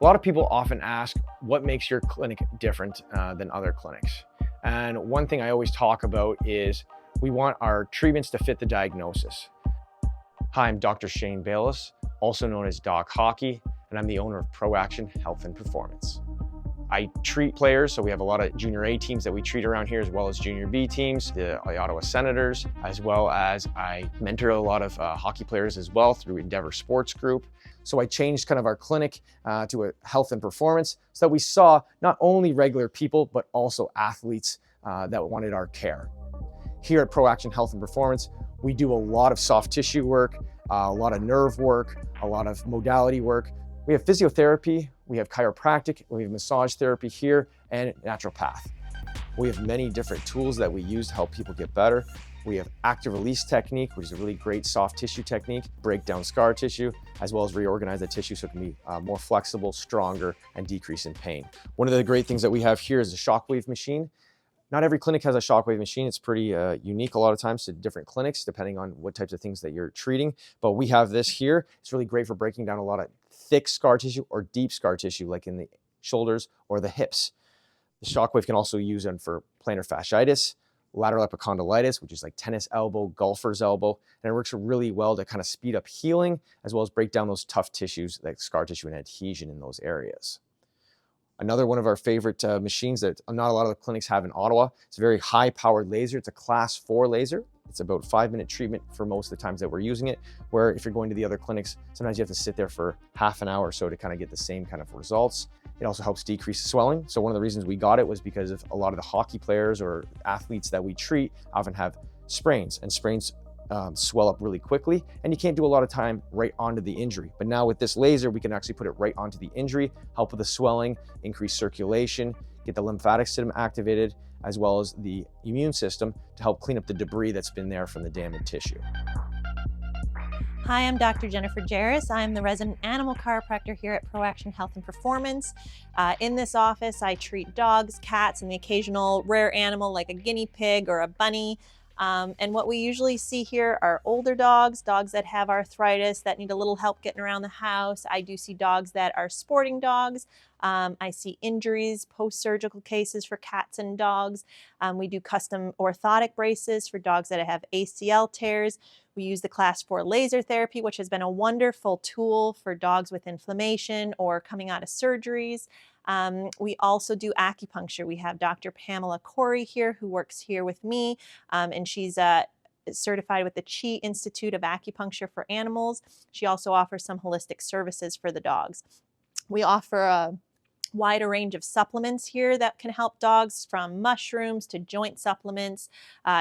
A lot of people often ask, what makes your clinic different than other clinics? And one thing I always talk about is we want our treatments to fit the diagnosis. Hi, I'm Dr. Shane Bayless, also known as Doc Hockey, and I'm the owner of ProAction Health and Performance. I treat players, so we have a lot of junior A teams that we treat around here, as well as junior B teams, the Ottawa Senators, as well as I mentor a lot of hockey players as well through Endeavor Sports Group. So I changed kind of our clinic to a health and performance so that we saw not only regular people, but also athletes that wanted our care. Here at ProAction Health and Performance, we do a lot of soft tissue work, a lot of nerve work, a lot of modality work. We have physiotherapy, we have chiropractic, we have massage therapy here, and naturopath. We have many different tools that we use to help people get better. We have active release technique, which is a really great soft tissue technique, break down scar tissue, as well as reorganize the tissue so it can be more flexible, stronger, and decrease in pain. One of the great things that we have here is a Shockwave machine. Not every clinic has a Shockwave machine. It's pretty unique a lot of times to different clinics, depending on what types of things that you're treating. But we have this here. It's really great for breaking down a lot of thick scar tissue or deep scar tissue, like in the shoulders or the hips. The Shockwave can also use them for plantar fasciitis, lateral epicondylitis, which is like tennis elbow, golfer's elbow, and it works really well to kind of speed up healing, as well as break down those tough tissues like scar tissue and adhesion in those areas. Another one of our favorite machines that not a lot of the clinics have in Ottawa, it's a very high-powered laser. It's a class 4 laser. It's about 5-minute treatment for most of the times that we're using it, where if you're going to the other clinics, sometimes you have to sit there for half an hour or so to kind of get the same kind of results. It also helps decrease swelling. So one of the reasons we got it was because of a lot of the hockey players or athletes that we treat often have sprains, and sprains swell up really quickly, and you can't do a lot of time right onto the injury. But now with this laser, we can actually put it right onto the injury, help with the swelling, increase circulation, get the lymphatic system activated, as well as the immune system to help clean up the debris that's been there from the damaged tissue. Hi, I'm Dr. Jennifer Jarris. I'm the resident animal chiropractor here at ProAction Health and Performance. In this office, I treat dogs, cats, and the occasional rare animal like a guinea pig or a bunny. And what we usually see here are older dogs, dogs that have arthritis, that need a little help getting around the house. I do see dogs that are sporting dogs. I see injuries, post-surgical cases for cats and dogs. We do custom orthotic braces for dogs that have ACL tears. We use the class 4 laser therapy, which has been a wonderful tool for dogs with inflammation or coming out of surgeries. We also do acupuncture. We have Dr. Pamela Corey here who works here with me, and she's certified with the Chi Institute of Acupuncture for Animals. She also offers some holistic services for the dogs. We offer a wider range of supplements here that can help dogs, from mushrooms to joint supplements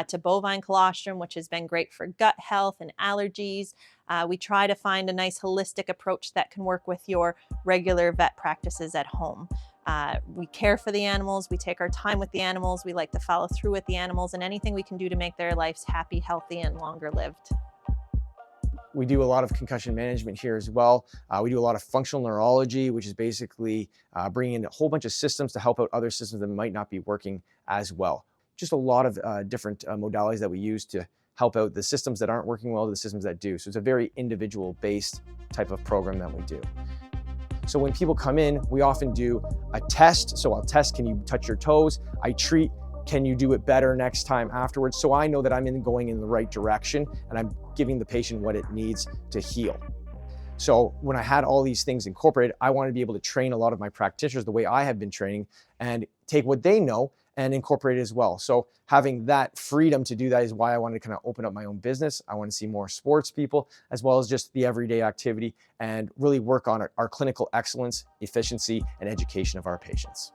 to bovine colostrum, which has been great for gut health and allergies. We try to find a nice holistic approach that can work with your regular vet practices at home. We care for the animals, we take our time with the animals, we like to follow through with the animals, and anything we can do to make their lives happy, healthy, and longer lived. We do a lot of concussion management here as well. We do a lot of functional neurology, which is basically bringing in a whole bunch of systems to help out other systems that might not be working as well. Just a lot of different modalities that we use to help out the systems that aren't working well to the systems that do. So it's a very individual-based type of program that we do. So when people come in, we often do a test. So I'll test, can you touch your toes? I treat, can you do it better next time afterwards? So I know that I'm going in the right direction and I'm giving the patient what it needs to heal. So when I had all these things incorporated, I wanted to be able to train a lot of my practitioners the way I have been training and take what they know and incorporate it as well. So having that freedom to do that is why I wanted to kind of open up my own business. I want to see more sports people, as well as just the everyday activity, and really work on our clinical excellence, efficiency, and education of our patients.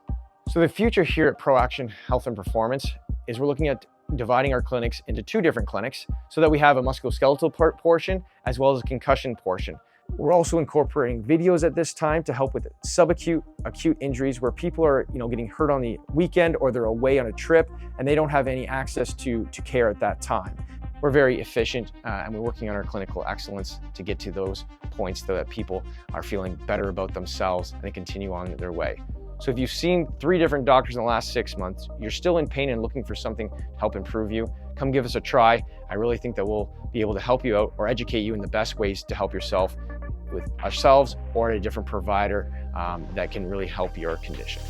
So the future here at ProAction Health and Performance is we're looking at dividing our clinics into 2 different clinics so that we have a musculoskeletal portion as well as a concussion portion. We're also incorporating videos at this time to help with subacute, acute injuries where people are, getting hurt on the weekend or they're away on a trip and they don't have any access to care at that time. We're very efficient and we're working on our clinical excellence to get to those points so that people are feeling better about themselves and they continue on their way. So if you've seen 3 different doctors in the last 6 months, you're still in pain and looking for something to help improve you, come give us a try. I really think that we'll be able to help you out or educate you in the best ways to help yourself with ourselves or a different provider that can really help your condition.